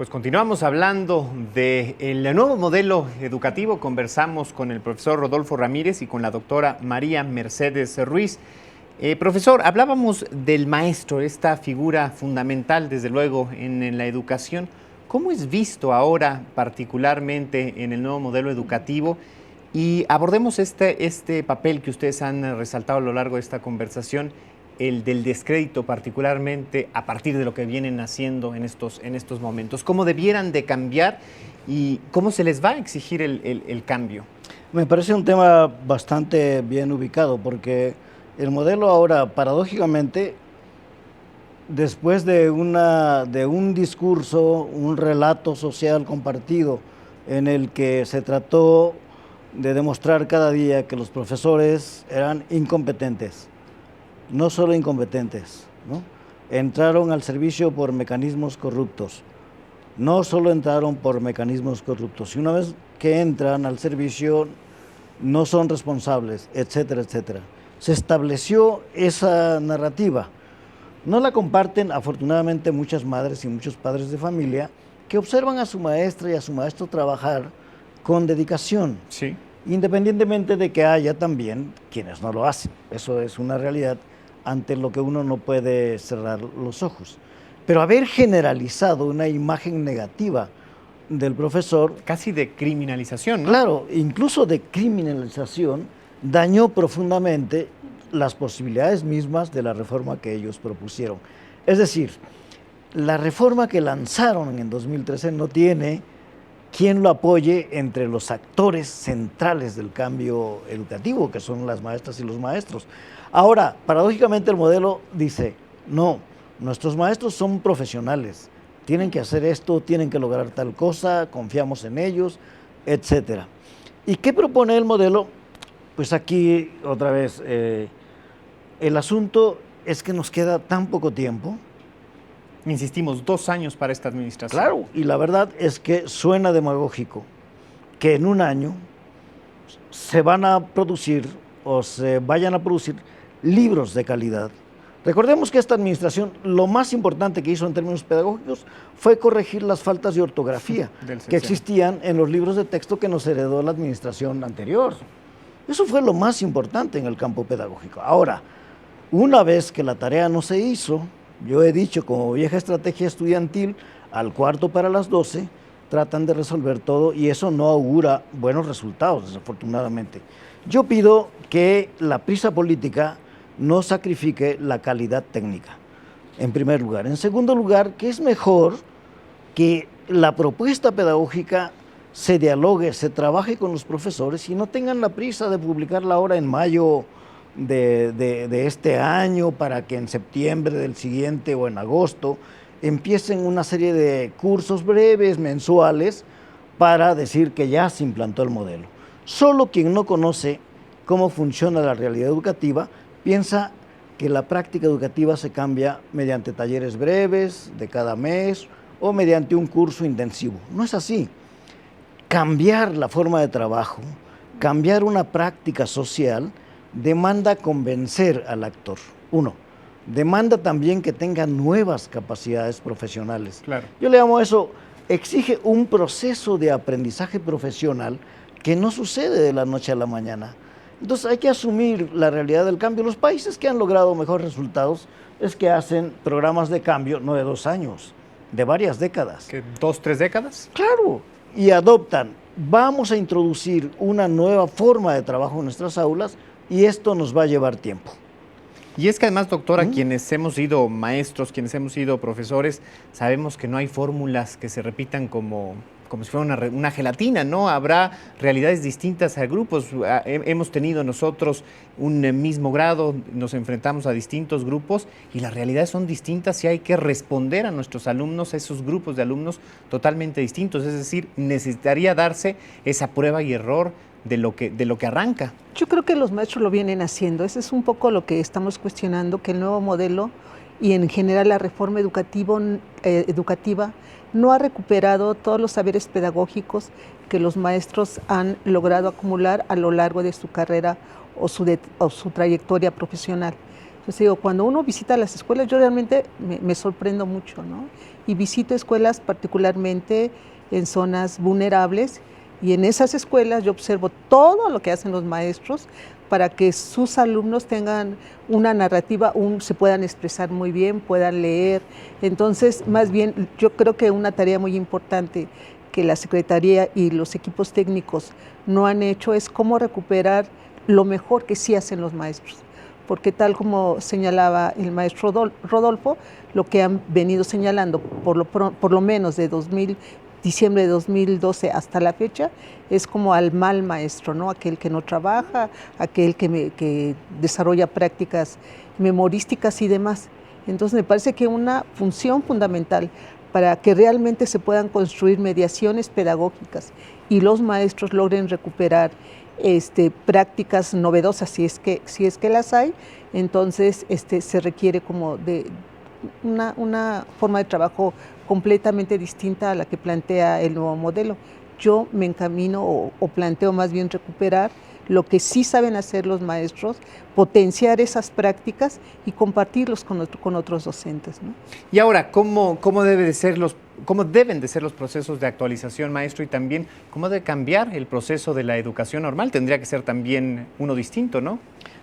Pues continuamos hablando del nuevo modelo educativo. Conversamos con el profesor Rodolfo Ramírez y con la doctora María Mercedes Ruiz. Profesor, hablábamos del maestro, esta figura fundamental, desde luego, en la educación. ¿Cómo es visto ahora, particularmente en el nuevo modelo educativo? Y abordemos este papel que ustedes han resaltado a lo largo de esta conversación, el del descrédito, particularmente a partir de lo que vienen haciendo en estos momentos. ¿Cómo debieran de cambiar y cómo se les va a exigir el cambio? Me parece un tema bastante bien ubicado, porque el modelo ahora, paradójicamente, después de un discurso, un relato social compartido en el que se trató de demostrar cada día que los profesores eran incompetentes, no solo incompetentes, ¿no? Entraron al servicio por mecanismos corruptos, no solo entraron por mecanismos corruptos, y una vez que entran al servicio no son responsables, etcétera, etcétera. Se estableció esa narrativa. No la comparten, afortunadamente, muchas madres y muchos padres de familia que observan a su maestra y a su maestro trabajar con dedicación, sí, independientemente de que haya también quienes no lo hacen. Eso es una realidad ante lo que uno no puede cerrar los ojos. Pero haber generalizado una imagen negativa del profesor... Casi de criminalización, ¿no? Claro, incluso de criminalización, dañó profundamente las posibilidades mismas de la reforma que ellos propusieron. Es decir, la reforma que lanzaron en 2013 no tiene quien lo apoye entre los actores centrales del cambio educativo, que son las maestras y los maestros. Ahora, paradójicamente el modelo dice, no, nuestros maestros son profesionales, tienen que hacer esto, tienen que lograr tal cosa, confiamos en ellos, etcétera. ¿Y qué propone el modelo? Pues aquí, otra vez, el asunto es que nos queda tan poco tiempo. Insistimos, 2 años para esta administración. Claro, y la verdad es que suena demagógico que en un año se van a producir o se vayan a producir libros de calidad. Recordemos que esta administración, lo más importante que hizo en términos pedagógicos fue corregir las faltas de ortografía que existían en los libros de texto que nos heredó la administración anterior. Eso fue lo más importante en el campo pedagógico. Ahora, una vez que la tarea no se hizo, yo he dicho, como vieja estrategia estudiantil, al cuarto para las 12, tratan de resolver todo y eso no augura buenos resultados, desafortunadamente. Yo pido que la prisa política no sacrifique la calidad técnica, en primer lugar. En segundo lugar, que es mejor que la propuesta pedagógica se dialogue, se trabaje con los profesores y no tengan la prisa de publicarla ahora en mayo de este año para que en septiembre del siguiente o en agosto empiecen una serie de cursos breves, mensuales, para decir que ya se implantó el modelo. Solo quien no conoce cómo funciona la realidad educativa piensa que la práctica educativa se cambia mediante talleres breves de cada mes o mediante un curso intensivo. No es así. Cambiar la forma de trabajo, cambiar una práctica social, demanda convencer al actor. Uno, demanda también que tenga nuevas capacidades profesionales. Claro. Yo le llamo eso, exige un proceso de aprendizaje profesional que no sucede de la noche a la mañana. Entonces hay que asumir la realidad del cambio. Los países que han logrado mejores resultados es que hacen programas de cambio no de 2 años, de varias décadas. ¿Qué, 2, 3 décadas? Claro, y adoptan, vamos a introducir una nueva forma de trabajo en nuestras aulas y esto nos va a llevar tiempo. Y es que además, doctora, quienes hemos sido maestros, quienes hemos sido profesores, sabemos que no hay fórmulas que se repitan como si fuera una gelatina, ¿no? Habrá realidades distintas a grupos. Hemos tenido nosotros un mismo grado, nos enfrentamos a distintos grupos y las realidades son distintas y hay que responder a nuestros alumnos, a esos grupos de alumnos totalmente distintos. Es decir, necesitaría darse esa prueba y error de lo que arranca. Yo creo que los maestros lo vienen haciendo. Ese es un poco lo que estamos cuestionando, que el nuevo modelo y en general la reforma educativa no ha recuperado todos los saberes pedagógicos que los maestros han logrado acumular a lo largo de su carrera o su trayectoria profesional. Entonces digo, cuando uno visita las escuelas, yo realmente me sorprendo mucho, ¿no? Y visito escuelas particularmente en zonas vulnerables, y en esas escuelas yo observo todo lo que hacen los maestros para que sus alumnos tengan una narrativa, se puedan expresar muy bien, puedan leer. Entonces, más bien, yo creo que una tarea muy importante que la Secretaría y los equipos técnicos no han hecho es cómo recuperar lo mejor que sí hacen los maestros. Porque tal como señalaba el maestro Rodolfo, lo que han venido señalando por lo menos de diciembre de 2012 hasta la fecha, es como al mal maestro, ¿no? Aquel que no trabaja, aquel que desarrolla prácticas memorísticas y demás. Entonces me parece que una función fundamental para que realmente se puedan construir mediaciones pedagógicas y los maestros logren recuperar prácticas novedosas, si es que las hay, entonces se requiere como de una forma de trabajo completamente distinta a la que plantea el nuevo modelo. Yo me encamino o planteo más bien recuperar lo que sí saben hacer los maestros, potenciar esas prácticas y compartirlos con otros docentes, ¿no? Y ahora, ¿cómo deben de ser los procesos de actualización, maestro? Y también, ¿cómo debe cambiar el proceso de la educación normal? Tendría que ser también uno distinto, ¿no?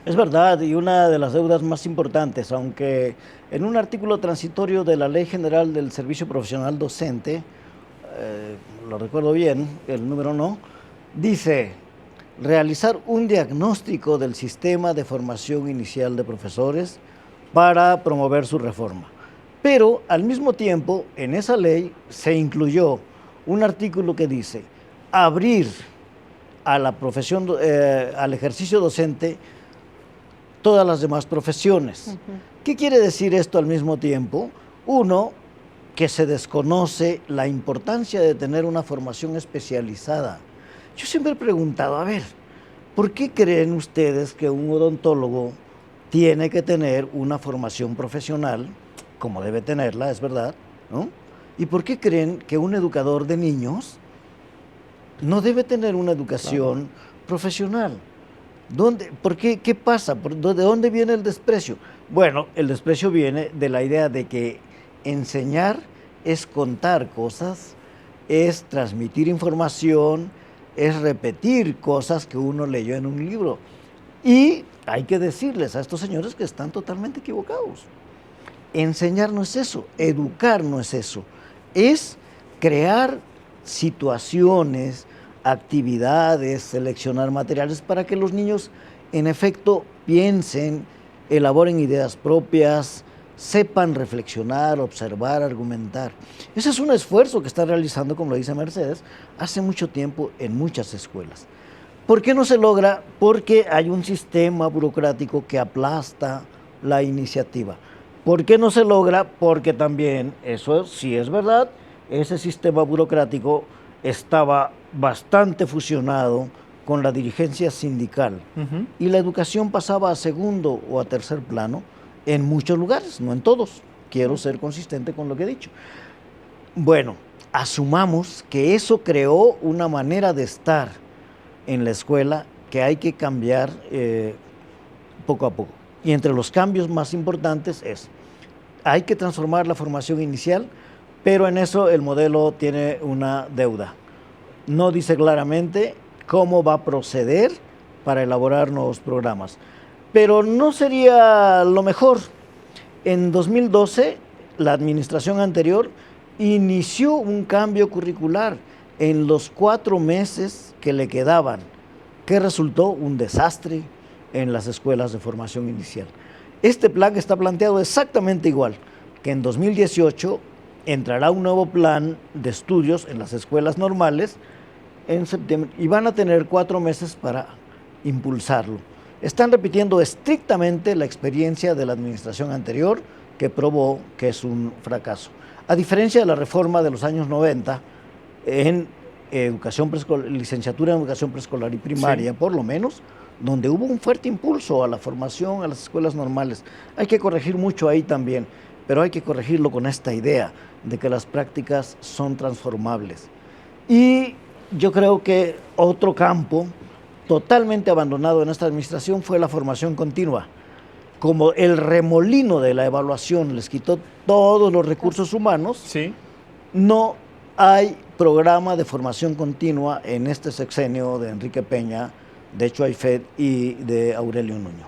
Es verdad, y una de las deudas más importantes, aunque en un artículo transitorio de la Ley General del Servicio Profesional Docente, lo recuerdo bien, el número no, dice realizar un diagnóstico del sistema de formación inicial de profesores para promover su reforma. Pero al mismo tiempo, en esa ley se incluyó un artículo que dice abrir a la profesión, al ejercicio docente, todas las demás profesiones. ¿Qué quiere decir esto al mismo tiempo? Uno, que se desconoce la importancia de tener una formación especializada. Yo siempre he preguntado, a ver, ¿por qué creen ustedes que un odontólogo tiene que tener una formación profesional, como debe tenerla, es verdad, ¿no? ¿Y por qué creen que un educador de niños no debe tener una educación profesional? ¿Por qué? ¿Qué pasa? ¿De dónde viene el desprecio? Bueno, el desprecio viene de la idea de que enseñar es contar cosas, es transmitir información, es repetir cosas que uno leyó en un libro. Y hay que decirles a estos señores que están totalmente equivocados. Enseñar no es eso, educar no es eso, es crear situaciones, actividades, seleccionar materiales para que los niños en efecto piensen, elaboren ideas propias, sepan reflexionar, observar, argumentar. Ese es un esfuerzo que está realizando, como lo dice Mercedes, hace mucho tiempo en muchas escuelas. ¿Por qué no se logra? Porque hay un sistema burocrático que aplasta la iniciativa. ¿Por qué no se logra? Porque también, eso sí es verdad, ese sistema burocrático estaba bastante fusionado con la dirigencia sindical y la educación pasaba a segundo o a tercer plano en muchos lugares, no en todos. Quiero ser consistente con lo que he dicho. Bueno, asumamos que eso creó una manera de estar en la escuela que hay que cambiar poco a poco. Y entre los cambios más importantes hay que transformar la formación inicial, pero en eso el modelo tiene una deuda. No dice claramente cómo va a proceder para elaborar nuevos programas. Pero no sería lo mejor. En 2012, la administración anterior inició un cambio curricular en los 4 meses que le quedaban, que resultó un desastre en las escuelas de formación inicial. Este plan está planteado exactamente igual, que en 2018 entrará un nuevo plan de estudios en las escuelas normales en septiembre y van a tener 4 meses para impulsarlo. Están repitiendo estrictamente la experiencia de la administración anterior que probó que es un fracaso. A diferencia de la reforma de los años 90 en educación preescolar, licenciatura en educación preescolar y primaria, por lo menos, donde hubo un fuerte impulso a la formación a las escuelas normales. Hay que corregir mucho ahí también, pero hay que corregirlo con esta idea de que las prácticas son transformables. Y yo creo que otro campo totalmente abandonado en esta administración fue la formación continua. como el remolino de la evaluación les quitó todos los recursos humanos, Sí. no hay programa de formación continua en este sexenio de Enrique Peña, de Chuay Fed y de Aurelio Nuño.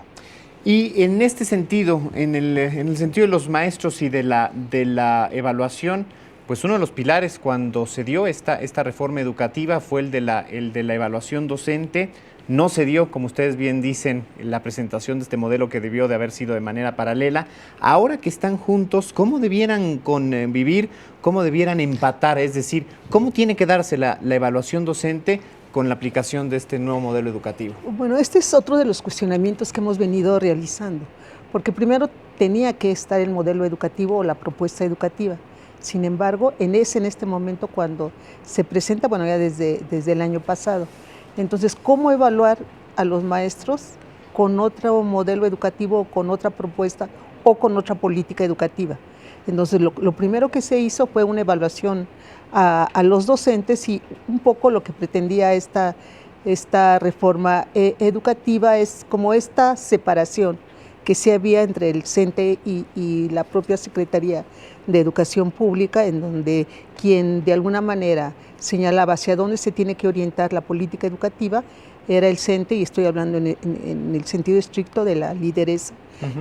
Y en este sentido, en el sentido de los maestros y de la evaluación, pues uno de los pilares cuando se dio esta reforma educativa fue el de la evaluación docente. No se dio, como ustedes bien dicen, la presentación de este modelo que debió de haber sido de manera paralela. Ahora que están juntos, ¿cómo debieran convivir? ¿Cómo debieran empatar? Es decir, ¿cómo tiene que darse la evaluación docente con la aplicación de este nuevo modelo educativo? Bueno, este es otro de los cuestionamientos que hemos venido realizando, porque primero tenía que estar el modelo educativo o la propuesta educativa. Sin embargo, en este momento cuando se presenta, bueno, ya desde el año pasado. Entonces, ¿cómo evaluar a los maestros con otro modelo educativo, con otra propuesta o con otra política educativa? Entonces, lo primero que se hizo fue una evaluación a los docentes, y un poco lo que pretendía esta reforma educativa es como esta separación que se había entre el CENTE y la propia Secretaría de Educación Pública, en donde quien de alguna manera señalaba hacia dónde se tiene que orientar la política educativa era el CENTE, y estoy hablando en el sentido estricto de la lideresa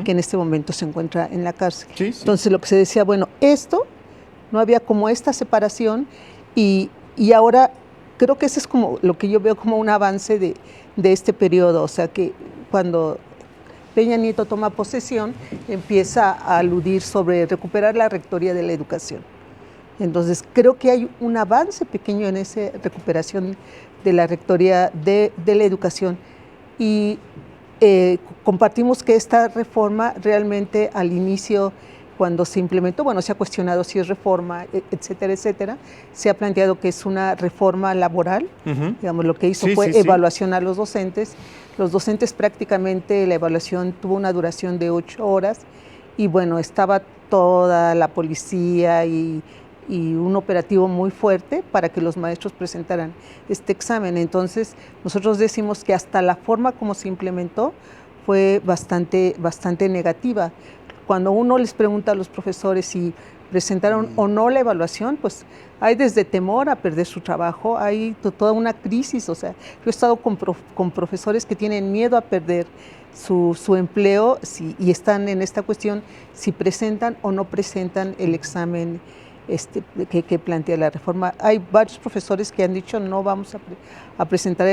que en este momento se encuentra en la cárcel. Sí, sí. Entonces lo que se decía, bueno, esto no había como esta separación, y ahora creo que eso es como lo que yo veo como un avance de este periodo, o sea que cuando Peña Nieto toma posesión, empieza a aludir sobre recuperar la rectoría de la educación. Entonces, creo que hay un avance pequeño en esa recuperación de la rectoría de la educación, y compartimos que esta reforma realmente al inicio, cuando se implementó, bueno, se ha cuestionado si es reforma, etcétera, etcétera, se ha planteado que es una reforma laboral, digamos, lo que hizo fue evaluación a los docentes. Los docentes prácticamente la evaluación tuvo una duración de 8 horas, y bueno, estaba toda la policía y un operativo muy fuerte para que los maestros presentaran este examen. Entonces, nosotros decimos que hasta la forma como se implementó fue bastante negativa. Cuando uno les pregunta a los profesores si presentaron o no la evaluación, pues hay desde temor a perder su trabajo, hay toda una crisis. O sea, yo he estado con profesores que tienen miedo a perder su empleo, y están en esta cuestión si presentan o no presentan el examen que plantea la reforma. Hay varios profesores que han dicho no vamos a presentar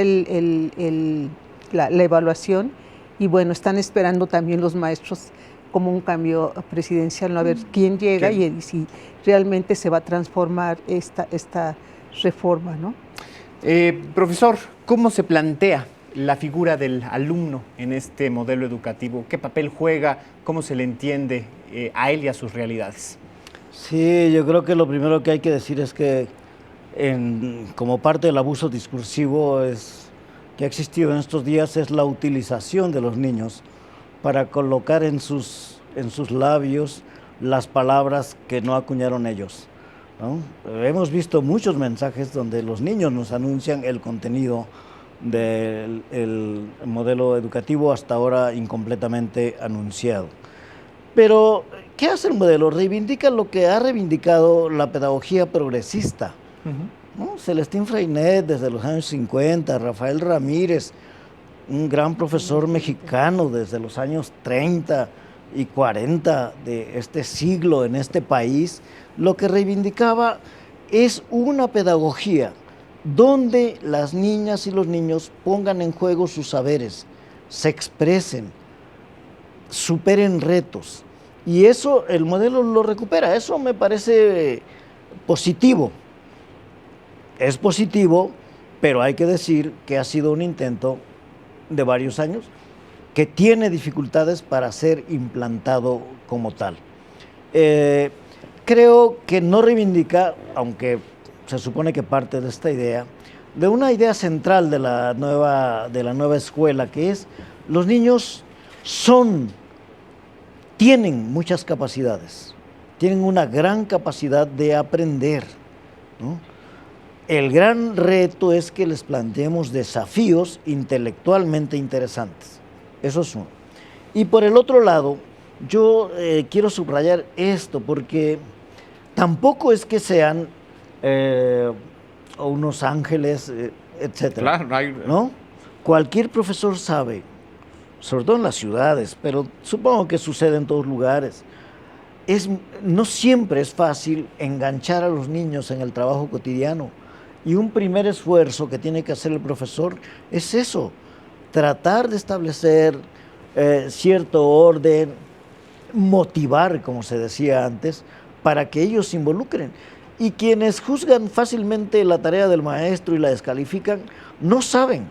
la evaluación, y bueno, están esperando también los maestros como un cambio presidencial, ¿no? A ver quién llega y si realmente se va a transformar esta reforma, ¿no? Profesor, ¿cómo se plantea la figura del alumno en este modelo educativo? ¿Qué papel juega? ¿Cómo se le entiende a él y a sus realidades? Sí, yo creo que lo primero que hay que decir es que como parte del abuso discursivo que ha existido en estos días es la utilización de los niños para colocar en sus labios las palabras que no acuñaron ellos, ¿no? Hemos visto muchos mensajes donde los niños nos anuncian el contenido del modelo educativo hasta ahora incompletamente anunciado. Pero, ¿qué hace el modelo? Reivindica lo que ha reivindicado la pedagogía progresista, ¿no? Celestín Freinet desde los años 50, Rafael Ramírez, un gran profesor mexicano desde los años 30 y 40 de este siglo en este país, lo que reivindicaba es una pedagogía donde las niñas y los niños pongan en juego sus saberes, se expresen, superen retos. Y eso el modelo lo recupera. Eso me parece positivo. Es positivo, pero hay que decir que ha sido un intento de varios años que tiene dificultades para ser implantado como tal. Creo que no reivindica, aunque se supone que parte de esta idea, de una idea central de la nueva escuela, que es los niños tienen muchas capacidades, tienen una gran capacidad de aprender, ¿no? El gran reto es que les planteemos desafíos intelectualmente interesantes. Eso es uno. Y por el otro lado, yo quiero subrayar esto, porque tampoco es que sean unos ángeles, etcétera. Claro, ¿No? Cualquier profesor sabe, sobre todo en las ciudades, pero supongo que sucede en todos lugares. No siempre es fácil enganchar a los niños en el trabajo cotidiano. Y un primer esfuerzo que tiene que hacer el profesor es eso, tratar de establecer cierto orden, motivar, como se decía antes, para que ellos se involucren. Y quienes juzgan fácilmente la tarea del maestro y la descalifican, no saben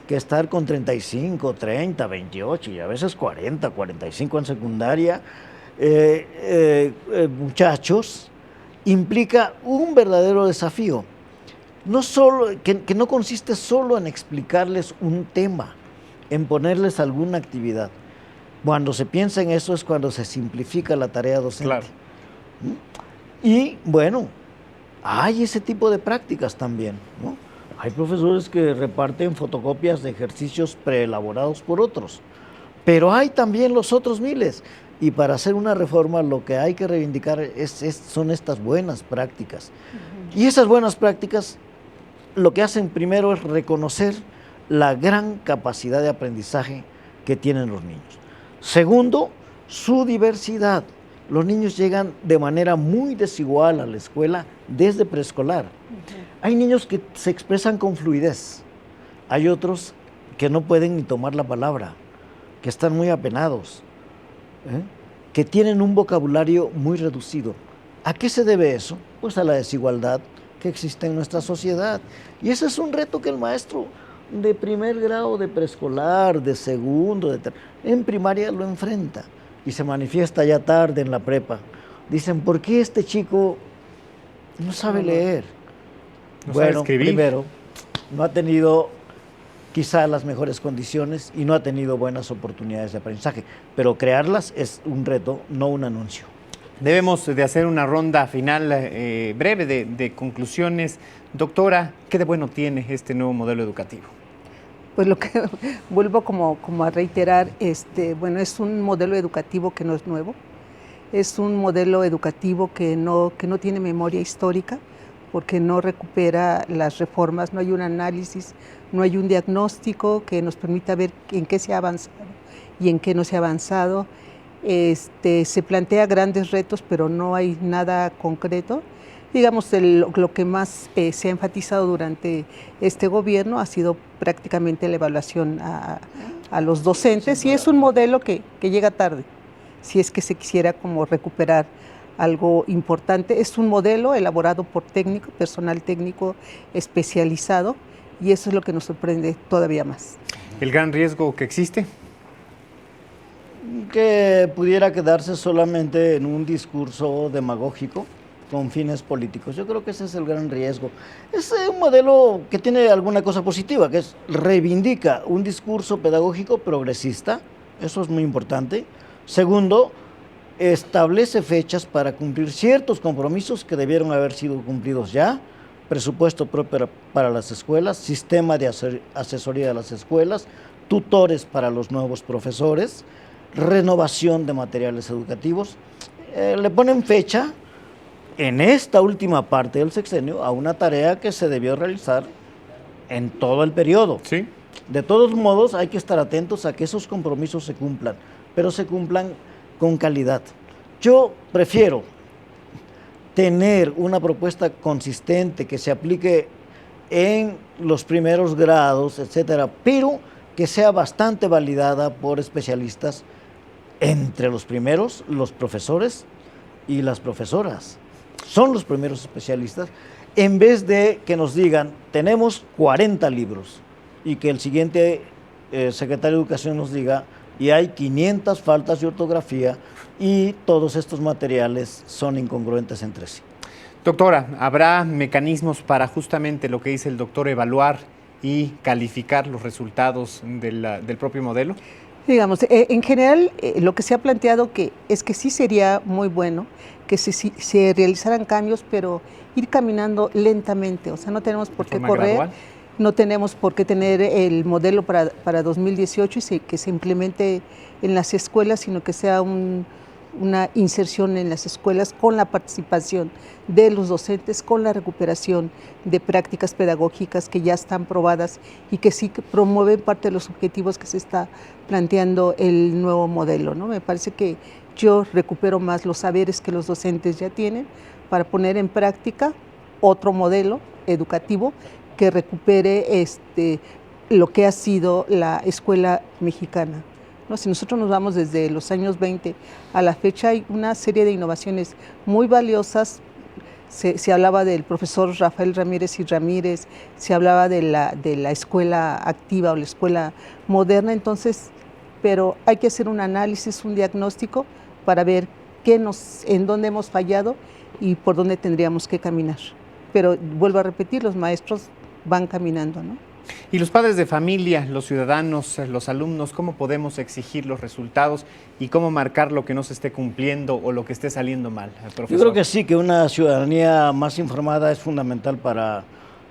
que estar con 35, 30, 28 y a veces 40, 45 en secundaria, muchachos, implica un verdadero desafío. No solo, que no consiste solo en explicarles un tema, en ponerles alguna actividad. Cuando se piensa en eso es cuando se simplifica la tarea docente. Claro. Y bueno, hay ese tipo de prácticas también, ¿no? Hay profesores que reparten fotocopias de ejercicios preelaborados por otros, pero hay también los otros miles. Y para hacer una reforma lo que hay que reivindicar son estas buenas prácticas. Y esas buenas prácticas lo que hacen primero es reconocer la gran capacidad de aprendizaje que tienen los niños. Segundo, su diversidad. Los niños llegan de manera muy desigual a la escuela desde preescolar. Hay niños que se expresan con fluidez, hay otros que no pueden ni tomar la palabra, que están muy apenados, que tienen un vocabulario muy reducido. ¿A qué se debe eso? Pues a la desigualdad que existe en nuestra sociedad. Y ese es un reto que el maestro de primer grado, de preescolar, de segundo, en primaria lo enfrenta y se manifiesta ya tarde en la prepa. Dicen, ¿por qué este chico no sabe leer? No sabe escribir. Primero, no ha tenido quizá las mejores condiciones y no ha tenido buenas oportunidades de aprendizaje, pero crearlas es un reto, no un anuncio. Debemos de hacer una ronda final breve de conclusiones. Doctora, ¿qué de bueno tiene este nuevo modelo educativo? Pues lo que vuelvo como a reiterar, bueno, es un modelo educativo que no es nuevo, es un modelo educativo que no tiene memoria histórica, porque no recupera las reformas, no hay un análisis, no hay un diagnóstico que nos permita ver en qué se ha avanzado y en qué no se ha avanzado. Se plantea grandes retos, pero no hay nada concreto. Digamos, lo que más se ha enfatizado durante este gobierno ha sido prácticamente la evaluación a los docentes, y es un modelo que llega tarde, si es que se quisiera como recuperar algo importante. Es un modelo elaborado por personal técnico especializado, y eso es lo que nos sorprende todavía más. ¿El gran riesgo que existe? Que pudiera quedarse solamente en un discurso demagógico con fines políticos. Yo creo que ese es el gran riesgo. Es un modelo que tiene alguna cosa positiva, que reivindica un discurso pedagógico progresista, eso es muy importante. Segundo, establece fechas para cumplir ciertos compromisos que debieron haber sido cumplidos ya, presupuesto propio para las escuelas, sistema de asesoría de las escuelas, tutores para los nuevos profesores, renovación de materiales educativos. Le ponen fecha en esta última parte del sexenio a una tarea que se debió realizar en todo el periodo. Sí. De todos modos, hay que estar atentos a que esos compromisos se cumplan, pero se cumplan con calidad. Yo prefiero tener una propuesta consistente que se aplique en los primeros grados, etcétera, pero que sea bastante validada por especialistas, entre los primeros, los profesores y las profesoras. Son los primeros especialistas, en vez de que nos digan, tenemos 40 libros, y que el siguiente secretario de Educación nos diga, y hay 500 faltas de ortografía, y todos estos materiales son incongruentes entre sí. Doctora, ¿habrá mecanismos para justamente lo que dice el doctor, evaluar y calificar los resultados del propio modelo? Digamos, en general, lo que se ha planteado es que sí sería muy bueno que se realizaran cambios, pero ir caminando lentamente. O sea, no tenemos por qué correr. Gradual. no tenemos por qué tener el modelo para 2018 y que se implemente en las escuelas, sino que sea una inserción en las escuelas con la participación de los docentes, con la recuperación de prácticas pedagógicas que ya están probadas y que sí promueven parte de los objetivos que se está planteando el nuevo modelo, ¿no? Me parece que yo recupero más los saberes que los docentes ya tienen para poner en práctica otro modelo educativo que recupere lo que ha sido la escuela mexicana, ¿no? Si nosotros nos vamos desde los años 20 a la fecha, hay una serie de innovaciones muy valiosas. Se hablaba del profesor Rafael Ramírez y Ramírez, se hablaba de la escuela activa o la escuela moderna, entonces, pero hay que hacer un análisis, un diagnóstico para ver en dónde hemos fallado y por dónde tendríamos que caminar. Pero vuelvo a repetir, los maestros van caminando, ¿no? Y los padres de familia, los ciudadanos, los alumnos, ¿cómo podemos exigir los resultados y cómo marcar lo que no se esté cumpliendo o lo que esté saliendo mal, profesor? Yo creo que sí, que una ciudadanía más informada es fundamental para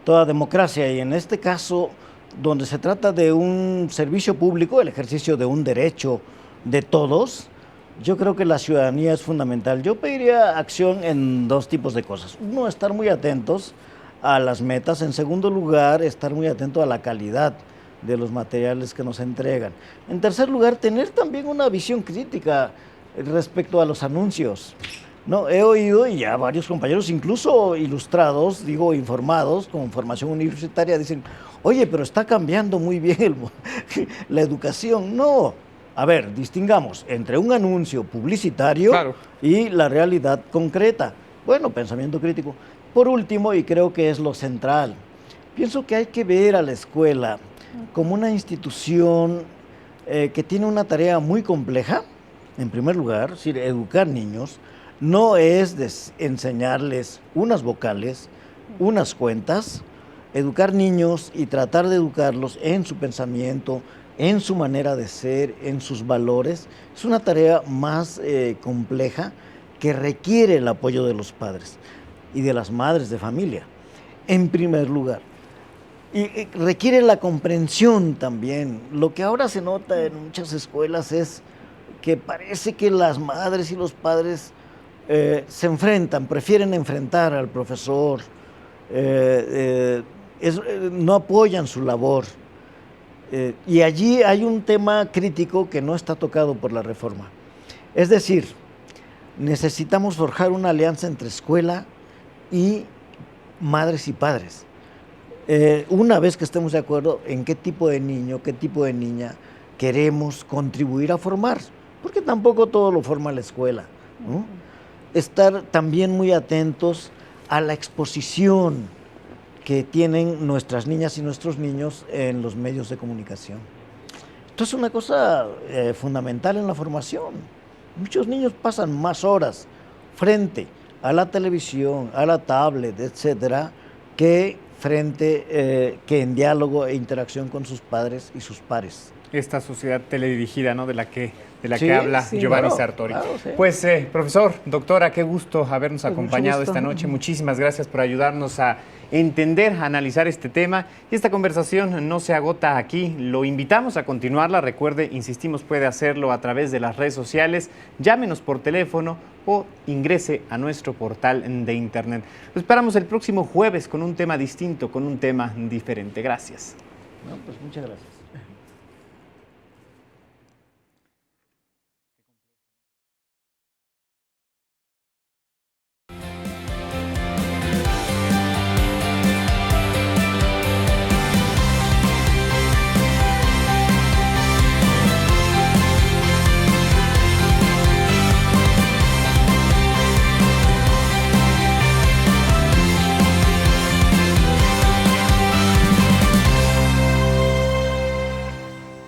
toda democracia y en este caso, donde se trata de un servicio público, el ejercicio de un derecho de todos, yo creo que la ciudadanía es fundamental. Yo pediría acción en dos tipos de cosas. Uno, estar muy atentos a las metas. En segundo lugar, estar muy atento a la calidad de los materiales que nos entregan. En tercer lugar, tener también una visión crítica respecto a los anuncios. No, he oído y ya varios compañeros, incluso ilustrados, digo informados, con formación universitaria, dicen, oye, pero está cambiando muy bien la educación. No, a ver, distingamos entre un anuncio publicitario y la realidad concreta. Bueno, pensamiento crítico. Por último, y creo que es lo central, pienso que hay que ver a la escuela como una institución que tiene una tarea muy compleja. En primer lugar, es decir, educar niños no es enseñarles unas vocales, unas cuentas. Educar niños y tratar de educarlos en su pensamiento, en su manera de ser, en sus valores, es una tarea más compleja que requiere el apoyo de los padres y de las madres de familia, en primer lugar. Y requiere la comprensión también. Lo que ahora se nota en muchas escuelas es que parece que las madres y los padres se enfrentan, prefieren enfrentar al profesor, no apoyan su labor. Y allí hay un tema crítico que no está tocado por la reforma. Es decir, necesitamos forjar una alianza entre escuela y madres y padres. Una vez que estemos de acuerdo en qué tipo de niño, qué tipo de niña queremos contribuir a formar, porque tampoco todo lo forma la escuela, ¿no? Estar también muy atentos a la exposición que tienen nuestras niñas y nuestros niños en los medios de comunicación. Esto es una cosa fundamental en la formación. Muchos niños pasan más horas frente a la televisión, a la tablet, etcétera, que que en diálogo e interacción con sus padres y sus pares. Esta sociedad teledirigida, ¿no?, de la que Sí, habla sí, Giovanni claro, Sartori. claro, sí. Pues, profesor, doctora, qué gusto habernos Pues acompañado mucho gusto. esta noche. Muchísimas gracias por ayudarnos a entender, a analizar este tema. Y esta conversación no se agota aquí. Lo invitamos a continuarla. Recuerde, insistimos, puede hacerlo a través de las redes sociales. Llámenos por teléfono o ingrese a nuestro portal de internet. Lo esperamos el próximo jueves con un tema distinto, con un tema diferente. Gracias. No, pues muchas gracias.